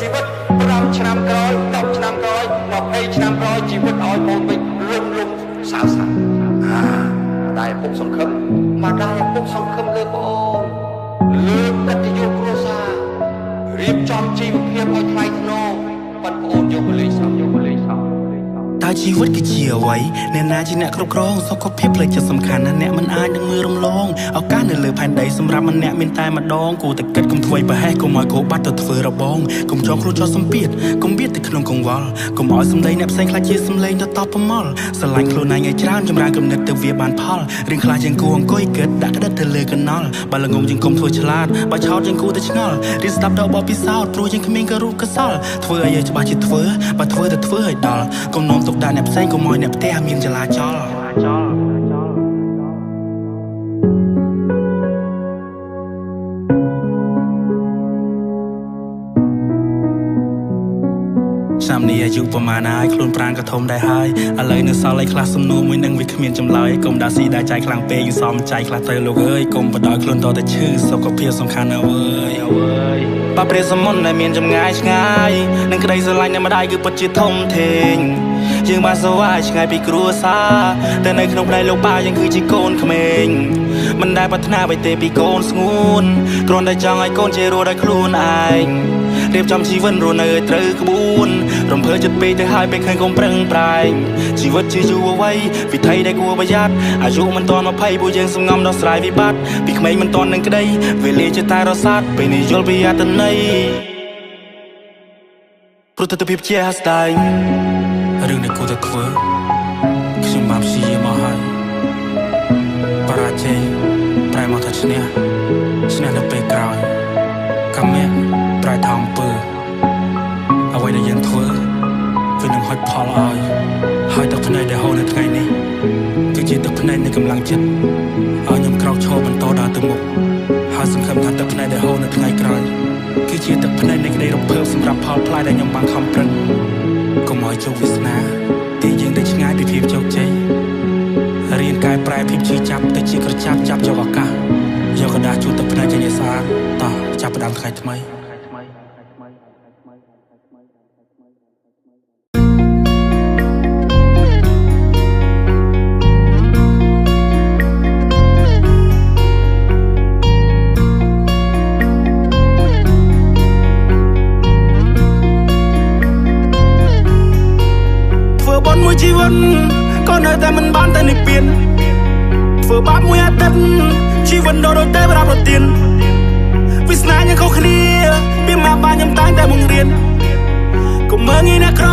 ជីវិត5ឆ្នាំក្រោយ10ឆ្នាំក្រោយ20ឆ្នាំក្រោយជីវិតឲ្យបងវិញលំសៅសៅតែពុកសង្ឃឹមមកដែរពុកសង្ឃឹមលើបងអូនលើកកិត្តិយសគ្រួសាររៀបចំជីវភាពឲ្យថ្លៃថ្នូរប៉ុន្តែបងអូនយកមកលេងសោះតើជីវិតគឺជាអ្វីអ្នកណាជាអ្នកគ្រប់គ្រងសុខភាពផ្លូវចិត្តសំខាន់ណាស់អ្នកមិនអាចនឹងមើលរំលងឱកាសនៅលើផែនដីសម្រាប់ម្នាក់មានតែម្ដងគួរតែគិតកុំធ្វើប្រហែសកុំឲ្យគោបាត់ទៅធ្វើរបងកុំចងខ្លួនចោលសម្ពាធកុំបៀតទៅក្នុងកង្វល់កុំឲ្យសម្លេងអ្នកផ្សេងខ្លាចជាសម្លេងទៅតបប្រមល់ស្រឡាញ់ខ្លួនឯងឲ្យច្រើនចម្រើនគំនិតទៅវាបានផលរៀងខ្លាចជាងគួរអង្គុយគិតដាក់ក្តិតទៅលើកណ្ដុល់បើល្ងងជាងគុំធ្វើឆ្លាតបើឆោតជាងគួរតែឆ្ងល់រៀនស្ដាប់ដល់បបពិសោធន៍ព្រោះជាងគ្មានក៏រូបកសលធ្វើឲ្យច្បាស់ជាធ្វើបើធ្វើទៅធ្វើឲ្យដល់កុំនាំទុកដាក់អ្នកផ្សេងកុំឲ្យអ្នកផ្ទះមានចលាចលឆ្នាំនេះអាយុប្រមាណហើយខ្លួនប្រាណក៏ធំដែរហើយឥឡូវនៅសល់ឯខ្លះសំណួរមួយនឹងវាគ្មានចម្លើយកុំដាក់ស៊ីដាក់ចៃខ្លាំងពេកយូរសមចៃខ្លះទៅលោកអើយកុំបដ ாய் ខ្លួនតតែឈឺសុខភាពសំខាន់ណាស់អើយបើព្រះសមុទ្រដែលមានចម្ងាយឆ្ងាយនឹងក្តីស្រឡាញ់នៃម្ដាយគឺពិតជាធំធេងយើងបានសវាយឆ្ងាយពីគ្រួសារតែនៅក្នុងផ្នែកលោកប៉ាយើងគឺជាកូនក្មេងមិនដែលប្រាថ្នាអ្វីទេពីកូនស្ងួនគ្រាន់តែចង់ឲ្យកូនជារស់ដោយខ្លួនឯងរៀបចំជីវិតរស់នៅឲ្យត្រូវក្បួនរំភើចិត្តពេកទៅហើយពេលឃើញកុំប្រឹងប្រែងជីវិតជាយូរអ្វីវិថីដែលគួរប្រយ័ត្នអាយុមិនទាន់20ពួកយើងសំងំដោះស្រាយវិបត្តិពីក្មេងមិនទាន់នឹងក្តីវេលាជាតែរស័តពេលនេះយល់ពីអត្ថន័យព្រោះទស្សនវិជ្ជាស្ដាយរឿងដែលគួរតែធ្វើខ្ញុំបានព្យាយាមមកហើយបរាជ័យប្រែមកថាឈ្នះនៅពេលក្រោយកម្មៈប្រែថោអំពើអ្វីដែលយើងធ្វើវានឹងហុចផលឲ្យហើយទឹកភ្នែកដែលហូរនៅថ្ងៃនេះគឺជាទឹកភ្នែកនៃកម្លាំងចិត្តឲ្យខ្ញុំក្រោកឈរបន្តដើរទៅមុខហើយសង្ឃឹមថាទឹកភ្នែកដែលហូរនៅថ្ងៃក្រោយគឺជាទឹកភ្នែកនៃក្តីរំភើបសម្រាប់ផលផ្លែដែលខ្ញុំបានខំប្រឹងកុំឲ្យជោគវាសនាទីយើងទៅឆ្ងាយពីភាពជោគជ័យរៀនកែប្រែភាពឈឺចាប់ទៅជាក្រចាប់ចាប់យកឱកាសយកកណ្ដាស់ជូតទឹកភ្នែកជាស្អាតតោះចាប់ផ្ដើមថ្ងៃថ្មីមួយជីវិតក៏នៅតែមិនបានតែនិព្វានធ្វើបាបមួយអាទិត្យជីវិតដូរតែប្រាប់រត់ទៀនវាសនាយ៉ាងខុសគ្នាពីមកបានខ្ញុំតែងតែបង្រៀនកុំមើលងាយអ្នកក្រ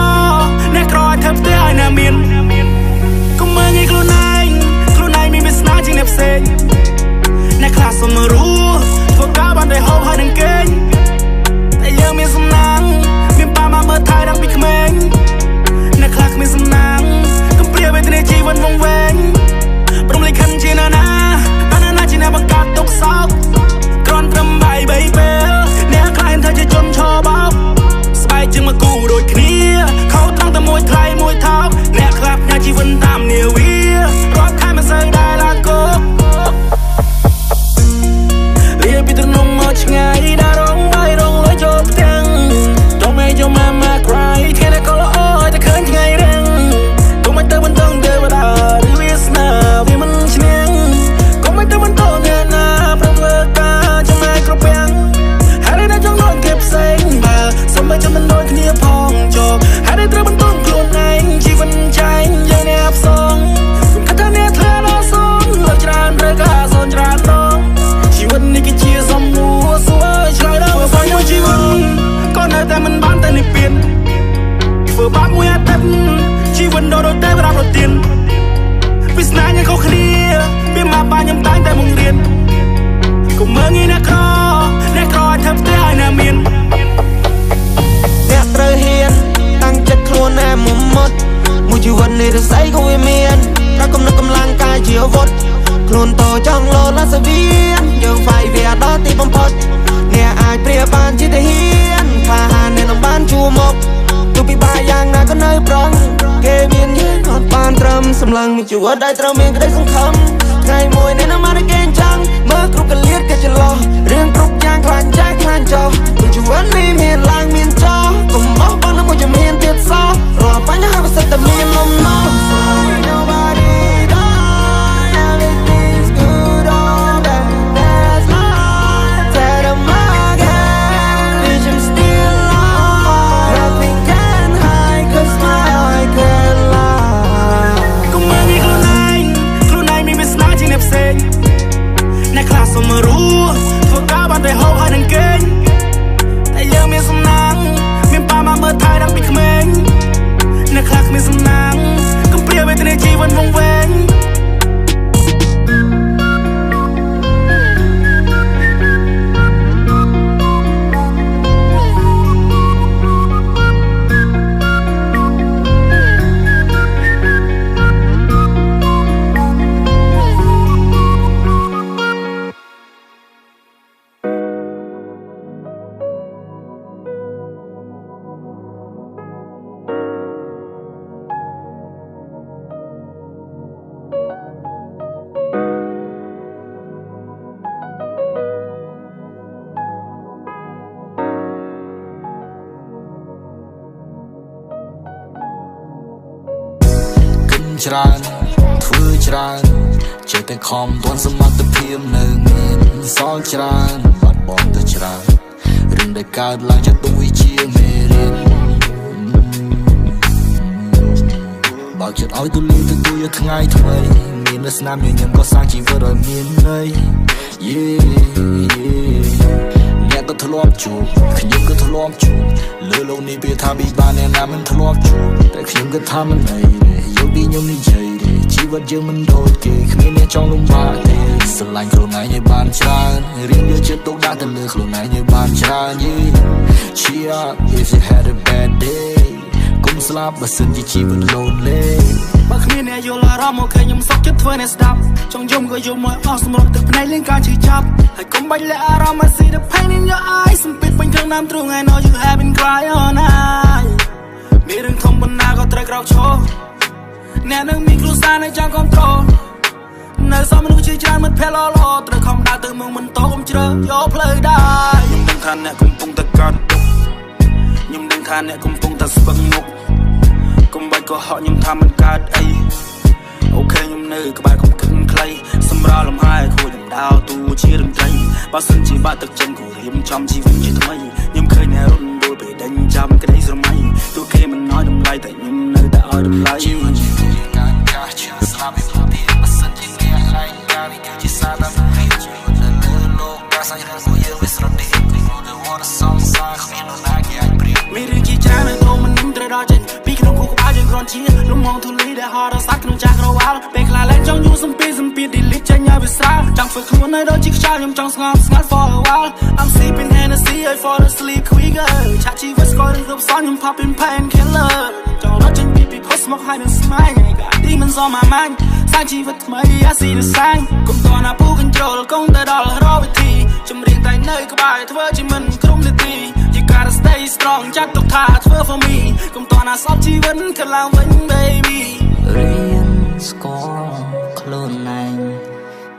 ឲ្យធ្វើផ្ទះឲ្យណាមានកុំមើលងាយខ្លួនឯងមានវាសនាជាងអ្នកផ្សេងអ្នកខ្លះសុំរស់ធ្វើការបានតែហូបហើយនឹងគេងតែយើងមានសំណាងមានប៉ាម៉ាមើលថែតាំងពីក្មេងអ្នកខ្លះគ្មានសំណាងកំព្រាវេទនាជីវិតវង្វេងព្រមលិខិតជាណាជាអ្នកបង្កើតទុកសោកគ្រាន់ត្រឹម3ពេលអ្នកខ្លាយថាជាជនឈរបោកស្បែកជាងមកគូដូចគ្នាខោត្រង់តែមួយថ្លៃមួយថោកអ្នកខ្លះផ្នែកជីវិតតាមនាវារាប់ខែមិនសូវដែលឡើងគោកលាពីត្រនំមកឆ្ងាយដល់រងបាយរងលុយចូលផ្ទាំង Don't make your mama cry គេតែក៏ល្អតែឃើញថ្ងៃរឹងកុំឲ្យទៅបន្តទៅបដាឬវាស្នាវាមិនឈ្នះកុំឲ្យទៅបន្តអ្នកណាប្រឹងធ្វើការចំណាយគ្រប់យ៉ាងហើយតែចង់ដូចគេផ្សេងបើសូម្បីចាំមិនដូចគ្នាផងចុះហើយត្រូវបន្តខ្លួនឯងជីវិតចាញ់យើងអ្នកផ្សងគុំគិតថាអ្នកធ្លាក់ដល់សងលើច្រើនរើការសនច្រើនដងជីវិតនេះគឺជាសំណួរសួរឆ្លើយដល់បងមួយជីវិតក៏នៅតែមិនបានតែនិព្វានធ្វើបាបមួយអាទិត្យជីវិតដូរតែប្រាប់រត់ទៀនវាសនាយ៉ាងខុសគ្នាពីមកបានខ្ញុំតែងតែបង្រៀនកុំមើលងាយអ្នកក្រឲ្យធ្វើផ្ទះឲ្យណាមានអ្នកត្រូវហ៊ានតាំងចិត្តខ្លួនឯងមុតមួយជីវិតនេះរស័យក៏វាមានតែគំនិតកម្លាំងកាយជាអាវុធខ្លួនតចង់លោតឡាសវៀនយើងវាយវាដល់ទីបំផុតអ្នកអាចព្រាបានជាទាហានខ្លាហានអ្នកនឹងបានជួមកទោះពិបាកយ៉ាងណាក៏នៅប្រងគេមានយើងអត់បានត្រឹមសម្លឹងមួយជីវិតដែលត្រូវមានក្តីសង្ឃឹមថ្ងៃមួយនេះនឹងមកតែគេចង់មើលគ្រប់កលៀតគេច្រឡោះរឿងគ្រប់យ៉ាងខ្លាចចាស់ខ្លាចចោលមួយជីវិតនេះមានឡើងមានចោល ច្រើនធ្វើច្រើនចេះតែខំទាន់សមត្ថភាពនៅមានសល់ច្រើនបាត់បង់ទៅច្រើនរឿងដែលកើតឡើងចាត់ទុកវាជាមេរៀនបើកចិត្តឲ្យទូលាយទទួលយកថ្ងៃថ្មីមាននៅស្នាមញញឹមក៏សាងជីវិតឲ្យមានន័យ អ្នកក៏ធ្លាប់ជួបខ្ញុំក៏ធ្លាប់ជួបលើโลกនេះវាថាពិបាកអ្នកណាមិនធ្លាប់ជួបតែខ្ញុំក៏ថាមិនអីទេយកពីខ្ញុំនិយាយទេជីវិតយើងមិនដូចគេគ្មានអ្នកចង់លំបាកទេស្រឡាញ់ខ្លួនឯងឲ្យបានច្រើនរៀនយកចិត្តទុកដាក់ទៅលើខ្លួនឯងឲ្យបានច្រើន Cheer up if you had a bad day កុំស្លាប់បើសិនជាជីវិត lonely បើគ្មានអ្នកយល់អារម្មណ៍មកឃើញខ្ញុំសុខចិត្តធ្វើអ្នកស្ដាប់ចង់យំក៏យំមកអស់សម្រាប់ទឹកភ្នែកលេងការឈឺចាប់ហើយកុំបាច់លាក់អារម្មណ៍ I see the pain in your eyes សំពេចពេញក្នុងណាមទ្រូង I know you have been crying all night មានរឿងធំប៉ុណ្ណាក៏ត្រូវក្រោកឈរអ្នកនឹងមានគ្រួសារនៅចង់គ្រប់គ្រងនៅសមនុស្សជាច្រើនមិនភ័យល្អត្រូវខំដើរទៅមុខមិនតោកុំជ្រើយកផ្លូវដែរខ្ញុំដឹងថាអ្នកកំពុងតែកើតទុក្ខខ្ញុំដឹងថាអ្នកកំពុងតែស្ពឹងមុខកុំបាច់កុហកខ្ញុំថាមិនកើតអីអូខេខ្ញុំនៅក្បែរកុំគិតខ្លីសម្រាប់លំហាយគួរខ្ញុំដើរទូជារំត្រីបើសិនជាបាក់ទឹកចិត្តគួររៀបចំជីវិតជាថ្មីខ្ញុំឃើញអ្នករុនដួលពេលដេញចាំក្តីស្រមៃទោះគេមិនឲ្យតម្លៃតែខ្ញុំនៅតែឲ្យតម្លៃជីវិតជាការកាសឈឺស្លាប់ពីផ្លូវទីបើសិនជាអ្នកឯងការនេះគឺជាសារដល់ពីជីវិតនៅលើលោកការសាច់រឿងរបស់យើងវាស្រដៀងពីនោះទៅវត្តសងសាគ្មាននរណាគេអាចព្រៀងមានរឿងជាច្រើននៅក្នុងមិនត្រូវដល់ចេញពីក្នុងខួរក្បាលយើងគ្រាន់ជាលំងទូលីដែលហត់រសាត់ក្នុងចាស់ក្រវ៉ាល់ពេលខ្លះលែងចង់យូរសំពី delete ចេញឲ្យវាស្រាលចង់ធ្វើខ្លួនឲ្យដូចជាខ្យល់ខ្ញុំចង់ស្ងប់ស្ងាត់ for a while I'm sleeping Hennessy I fall asleep quicker ឆាជីវិតស្គាល់រឿងគ្រប់សោះខ្ញុំ popping painkiller ចង់រត់ចេញពីពិភពស្មុគហើយនឹងស្មាញ I got demons on my mind សាច់ជីវិតថ្មី I see the sign កុំតណាពូ control កុំទៅដល់រកវិធីចម្រៀងតែនៅក្បែរធ្វើជាមិនក្រុមនាទី You gotta stay strong ចាត់ទុកថាធ្វើ for me កុំតណាសពជីវិតកន្លងវិញ baby រៀនស្គាល់ខ្លួនឯង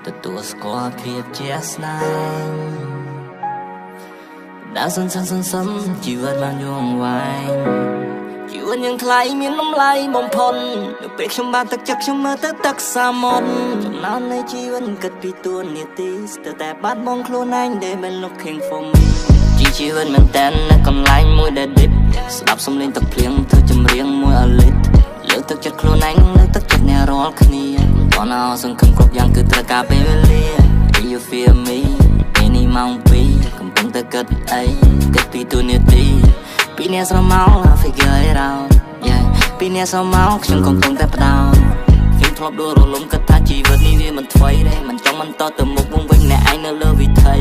ទទួលស្គាល់ភាពជាស្នេហ៍ដែលសន្សំជីវិតបានយូរអង្វែងជីវិតយ៉ាងថ្លៃមានតម្លៃបំផុតនៅពេលខ្ញុំបានទឹកចិត្តខ្ញុំមើលទៅទឹកសាមុទ្រចំណោមនៃជីវិតគិតពីទួនាទីស្ទើរតែបាត់បង់ខ្លួនឯង They been looking for me ជីវិតមែនតើនៅកន្លែងមួយដែល deep ស្ដាប់សំឡេងទឹកភ្លៀងធ្វើចម្រៀងមួយអលិតលើកទឹកចិត្តខ្លួនឯងលើកទឹកចិត្តអ្នករាល់គ្នាតោះណោសង្ឃឹមគ្រប់យ៉ាងគឺត្រូវការពេលវេលា Do you feel me ពេលនេះម៉ោង2កំពុងតែគិតអីគិតពីទូនាទីពីអ្នកស្រមោល I figure it out yeah ពីអ្នកស្រមោលខ្ញុំកំពុងតែផ្ដោតខ្ញុំធ្លាប់ដួលរលំគិតថាជីវិតនេះវាមិនថ្មីទេមិនចង់បន្តទៅមុខវង្វេងអ្នកឯងនៅលើវិថី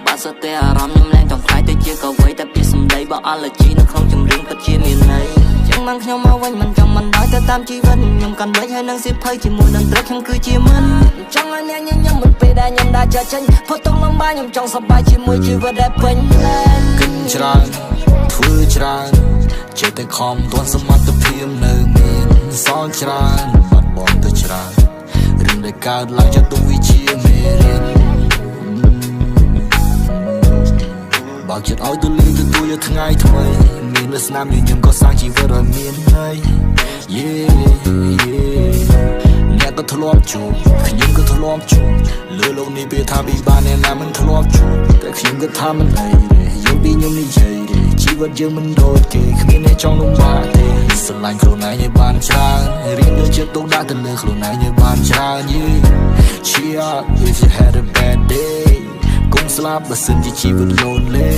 បើសិនតែអារម្មណ៍ខ្ញុំឡើងចង់ខ្លាយទៅជាកវីតែពីសម្ដីបើ allergy នៅក្នុងចម្រៀងពិតជាមានន័យចឹងមិនខ្ញុំមកវិញមិនចង់មិនដោយទៅតាមជីវិតខ្ញុំកាន់វិចហើយនឹងសិភ័យជាមួយនឹងត្រឹកខ្ញុំគឺជាមិនចង់ឲ្យអ្នកញញឹមមិនពេលដែលខ្ញុំដើរចាចេញផុតទុកលំបាកខ្ញុំចង់សប្បាយជាមួយជីវិតដែលពេញលេញគិតច្រើនធ្វើច្រើនចេះតែខំទាន់សមត្ថភាពនៅមានសល់ច្រើនបាត់បង់ទៅច្រើនរឿងដែលកើតឡើងចាត់ទុកវាជាមេរៀនបើកចិត្តឲ្យទូលាយទទួលយកថ្ងៃថ្មីមានលើស្នាមញញឹមក៏សាងជីវិតឲ្យមានន័យ អ្នកក៏ធ្លាប់ជួបខ្ញុំក៏ធ្លាប់ជួបលើโลกនេះវាថាពិបាកអ្នកណាមិនធ្លាប់ជួបតែខ្ញុំក៏ថាមិនអីទេយកពីខ្ញុំនិយាយទេជីវិតយើងមិនដូចគេគ្មានអ្នកចង់លំបាកទេស្រឡាញ់ខ្លួនឯងឲ្យបានច្រើនរៀនយកចិត្តទុកដាក់ទៅលើខ្លួនឯងឲ្យបានច្រើន Cheer up if you had a bad day កុំស្លាប់បើសិនជាជីវិត lonely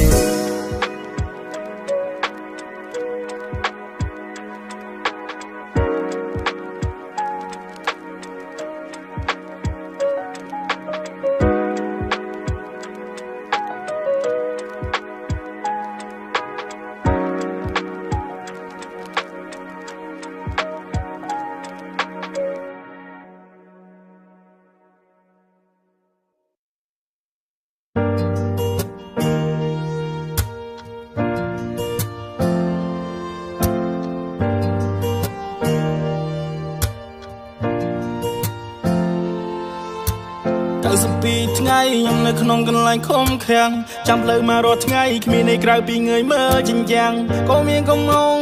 ថ្ងៃខ្ញុំនៅក្នុងកន្លែងខំខាំងចាំផ្លូវមករត់ថ្ងៃគ្មានឯក្រៅពីងើយមើលចិញ្ចាំងក៏មានកុំងង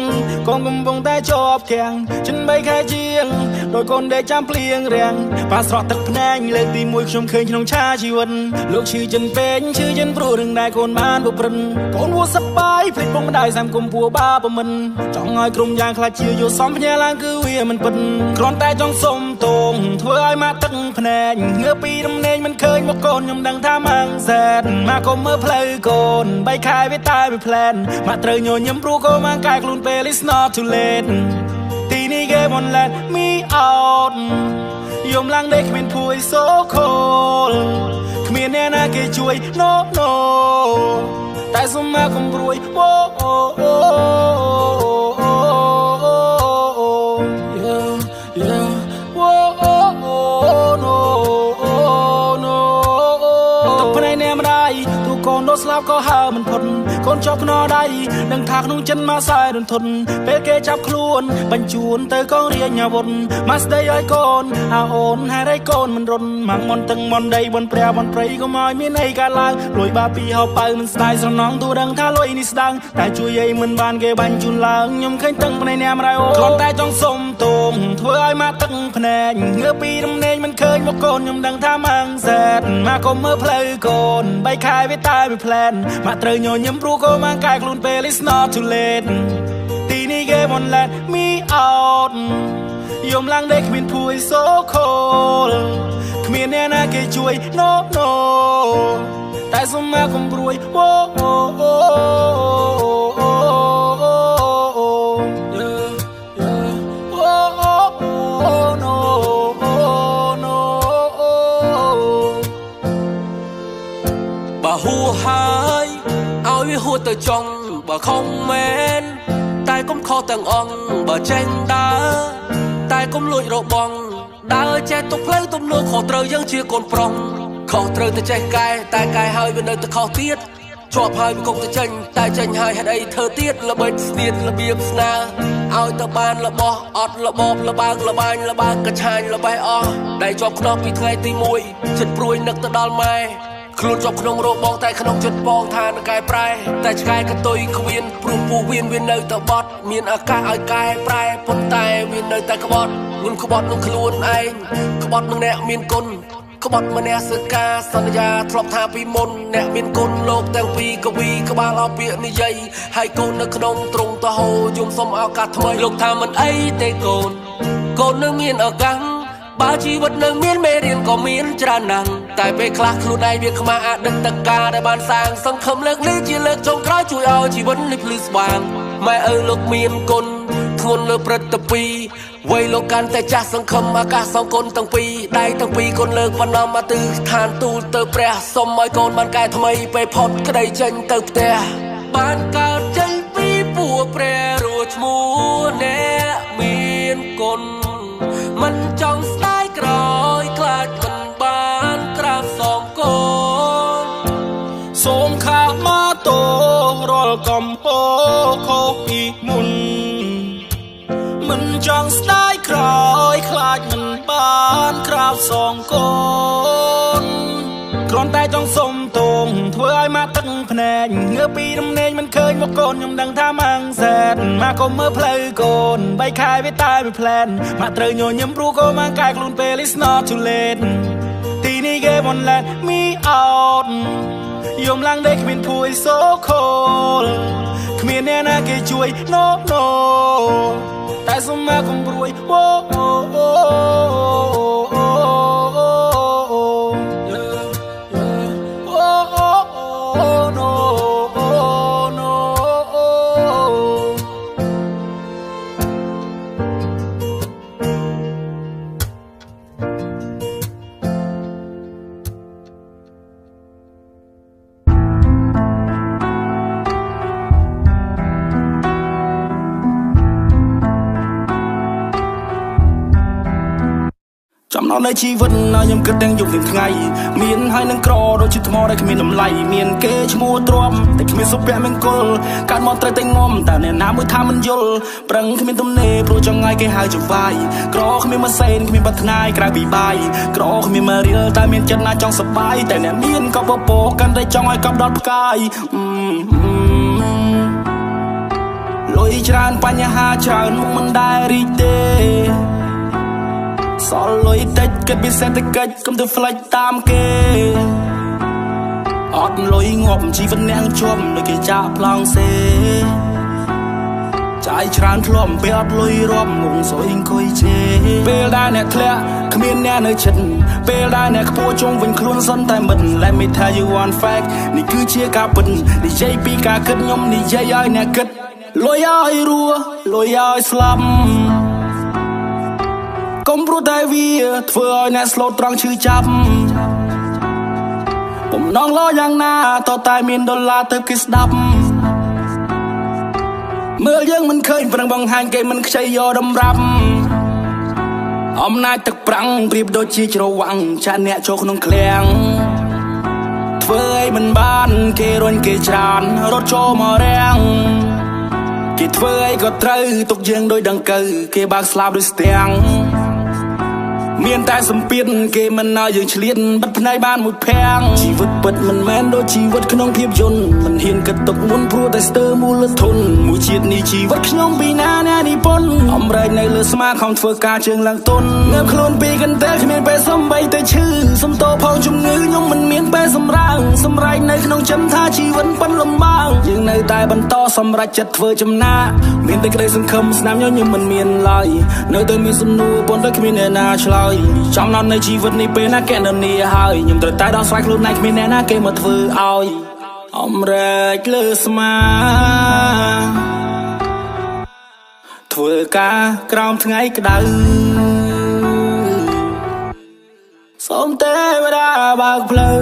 កូនកំពុងតែជាប់ខាំងចិន3ខែជាងដោយកូនដេកចាំភ្លៀងរាំងប៉ាស្រក់ទឹកភ្នែកលើកទី1ខ្ញុំឃើញក្នុងឆាជីវិតលោកឈឺចិនពេញឈឺចិនព្រោះរឿងដែលកូនបានប្រព្រឹត្តកូនវួសប្បាយភ្លេចពុកម្ដាយសាមគុំពួរបាប្រមិនចង់ឲ្យក្រុមយ៉ាងខ្លាចជាយោសំភ្ញាឡើងគឺវាមិនពិតគ្រាន់តែចង់សុំទងធ្វើឲ្យមកទឹកភ្នែកងើពីរំលែងមិនឃើញមកកូនខ្ញុំដឹងថាម៉ាំងសែតមកកុំមើលផ្លូវកូន3ខែវាតែវាផ្លែនមកត្រូវញញឹមព្រោះកូនមកកាយខ្លួនពេល it's not too late ទីនេះគេ won't let me out យំឡើងដេកគ្មានភួយ so cold គ្មានអ្នកណាគេជួយ no no តែសុំមកកុំព្រួយ oh oh oh oh yeah yeah oh oh oh no oh no ទឹកភ្នែកអ្នកម្ដាយទូកូនដោស្លាប់ក៏ហើមិនផុតកូនជាប់ខ្នរដៃនឹងថាក្នុងចិនមកសែរន្ធត់ពេលគេចាប់ខ្លួនបញ្ជូនទៅកងរាជអាវុធមកស្ដីឲ្យកូនអាអូនហេតុអីកូនមិនរុនម៉ាំងមន់ទាំងមន់ដីបនព្រះបនព្រៃកុំឲ្យមានអីកើតឡើងលួយបាពីហៅប៉ៅមិនស្ដាយស្រណងទូដឹងថាលុយនេះស្ដាងតែជួយអីមិនបានគេបាញ់ជូនឡើងខ្ញុំឃើញទាំងភ្នែកអ្នកម្ដាយអូគ្រាន់តែចង់សុំទងធ្វើឲ្យមកទឹកភ្នែកងើពីរំលែងមិនឃើញមកកូនខ្ញុំដឹងថាម៉ាំងសែតមកកុំមើលផ្លូវកូន3ខែវាតែវាផ្លែនមកត្រូវញញឹមព្រោះកូនមកកាយខ្លួនពេល it's not too late ទីនេះគេ won't let me out យំឡើងដេកគ្មានភួយ so cold គ្មានអ្នកណាគេជួយ no no តែសុំមកកុំព្រួយ oh oh oh oh yeah yeah oh oh oh no oh no បើហួហើយឲ្យវាហួទៅចង់បើខំមែនតែកុំខុសទាំងអង្គបើចេញដើរតែកុំលួចរបងដើរចេះទុកផ្លូវទំនួលខុសត្រូវយើងជាកូនប្រុសខុសត្រូវទៅចេះកែតែកែហើយវានៅតែខុសទៀតជាប់ហើយវាគង់តែចេញតែចេញហើយហេតុអីធ្វើទៀតល្បិចស្នៀតរបៀបស្នើឲ្យទៅបានរបស់អត់របបលបើកលបាញ់លបើកកឆាញ់លបេះអស់ដែលជាប់ខ្នោះពីថ្ងៃទី1ចិត្តព្រួយនឹកទៅដល់ម៉ែខ្លួនជាប់ក្នុងរោបងតែក្នុងចិត្តបងថានឹងកែប្រែតែឆ្កែកតុយគ្មានព្រោះពូវៀនវានៅតែបត់មានឱកាសឲ្យកែប្រែប៉ុន្តែវានៅតែក្បត់ងុនក្បត់នឹងខ្លួនឯងក្បត់នឹងអ្នកមានគុណក្បត់ម្នាក់សើការសន្យាធ្លាប់ថាពីមុនអ្នកមានគុណលោកទាំងពីរកវីក្បាលអពាកនិយាយហើយកូននៅក្នុងទ្រង់តហោយំសុំឱកាសថ្មីលោកថាមិនអីទេកូនកូននៅមានឱកាសបើជីវិតនៅមានមេរៀនក៏មានច្រើនណាស់តែពេលខ្លះខ្លួនឯងវាខ្មាស់អតីតកាលដែលបានសាងសង្ឃឹមលើកនេះជាលើកចុងក្រោយជួយឲ្យជីវិតនេះភ្លឺស្វាងម៉ែឪលោកមានគុណធ្ងន់លើព្រឹត្តពីវ័យលោកកាន់តែចាស់សង្ឃឹមអាកាសសងគុណទាំងពីរដៃទាំងពីរគុណលើកបណ្ដំមកទិដ្ឋានទូលទៅព្រះសុំឲ្យកូនបានកែថ្មីពេលផុតក្តីចេញទៅផ្ទះបានកើតចេញពីពួកព្រះរួឈ្មោះអ្នកមានគុណមិនចង់ស្ដាយក្រោយខ្លាចមិនបានក្រាបសងកូនសូមខាមាទោរាល់កំហុសខុសពីមុនមិនចង់ស្ដាយក្រោយខ្លាចមិនបានក្រាបសងកូនគ្រាន់តែចង់សុំទងធ្វើឲ្យមកទឹកភ្នែកងើពីរំលែងមិនឃើញមកកូនខ្ញុំដឹងថាម៉ាំងសែតមកកុំមើលផ្លូវកូន3ខែវាតែវាផ្លែនមកត្រូវញញឹមព្រោះកូនមកកាយខ្លួនពេល it's not too late ទីនេះគេ won't let me out យំឡើងដេកគ្មានភួយ so cold គ្មានអ្នកណាគេជួយ no no តែសុំមកកុំព្រួយ oh oh oh oh ណត់នៃជីវិតខ្ញុំគិតទាំងយប់ទាំងថ្ងៃមានហើយនឹងក្រដូចជាថ្មដែលគ្មានតម្លៃមានគេឈ្មោះទ្រាំតែគ្មានសុភមង្គលកាត់មកត្រូវតែងំតែអ្នកណាមួយថាមិនយល់ប្រឹងគ្មានទំនេរព្រោះចង់ឲ្យគេហៅជាវាយក្រគ្មានម៉ាសេនគ្មានបាត់ថ្នាយក្រៅពីបាយក្រគ្មានមករៀលតែមានចិត្តណាចង់សប្បាយតែអ្នកមានក៏ពពកកាន់តែចង់ឲ្យកប់ដល់ផ្កាយលុយច្រើនបញ្ហាច្រើនមុខមិនដែលរីកទេសល់លុយតិចគិតពីសេដ្ឋកិច្ចកុំទៅផ្លិចតាមគេអត់លុយងាប់ជីវិតអ្នកជាប់ដូចគេចាក់ប្លង់សេចាយច្រើនធ្លាប់ពេលអត់លុយរាប់ងងសួយអង្គុយជេពេលដែលអ្នកធ្លាក់គ្មានអ្នកនៅជិតពេលដែលអ្នកខ្ពស់ជុំវិញខ្លួនសន្តែមិន Let me tell you one fact នេះគឺជាការពិតនិយាយពីការគិតខ្ញុំនិយាយឲ្យអ្នកគិតលុយឲ្យរស់លុយឲ្យស្លាប់កុំព្រោះតែវាធ្វើឲ្យអ្នកស្លូតត្រង់ឈឺចាប់បំណងលោយ៉ាងណាតតែមានដុល្លារទៅគេស្ដាប់មើលយើងមិនឃើញប្រឹងបង្ហាញគេមិនខ្ចីយកតម្រាប់អំណាចទឹកប្រាំងប្រៀបដូចជាច្រវាំងចាអ្នកចូលក្នុងឃ្លាំងធ្វើឲ្យមិនបានគេរុញគេច្រានរត់ចូលមករាំងគេធ្វើឲ្យក៏ត្រូវទុកយើងដោយដង្កូវគេបើកស្លាប់ដូចស្ទាំងមានតែសម្ពាធគេមិនឲ្យយើងឆ្លៀតបិទភ្នែកបានមួយភាំងជីវិតពិតមិនមែនដូចជីវិតក្នុងភាពយន្តមិនហ៊ានគិតទុកមុនព្រោះតែស្ទើរមូលធនមួយជាតិនេះជីវិតខ្ញុំពីណាអ្នកនិពន្ធអំរែកនៅលើស្មាខំធ្វើការជើងឡើងទុនងើបខ្លួនពីកន្ទែលគ្មានពេលសំបីតែឈឺសំតោផងជំងឺខ្ញុំមិនមានពេលសម្រាំងសម្រែកនៅក្នុងចិត្តថាជីវិតប៉ុនលំបាកយើងនៅតែបន្តសម្រេចចិត្តធ្វើចំណាកមានតែក្តីសង្ឃឹមស្នាមញញឹមមិនមានឡើយនៅតែមានសំណួរប៉ុន្តែគ្មានអ្នកណាឆ្លើយចំណត់នៃជីវិតនេះពេលណាកណនីហើយខ្ញុំត្រូវតែដោះស្រាយខ្លួនឯងគ្មានអ្នកណាគេមកធ្វើឲ្យអំរែកលើស្មាធ្វើការក្រោមថ្ងៃក្តៅសូមទេវតាបើកផ្លូវ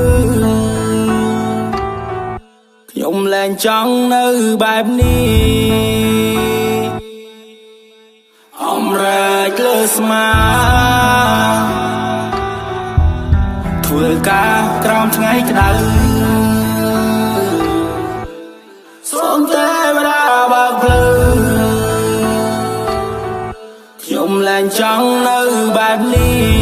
ខ្ញុំលែងចង់នៅបែបនេះអំរែកលើស្មាធ្វើការក្រោមថ្ងៃក្តៅសូមទេវតាបើកផ្លូវខ្ញុំលែងចង់នៅបែបនេះ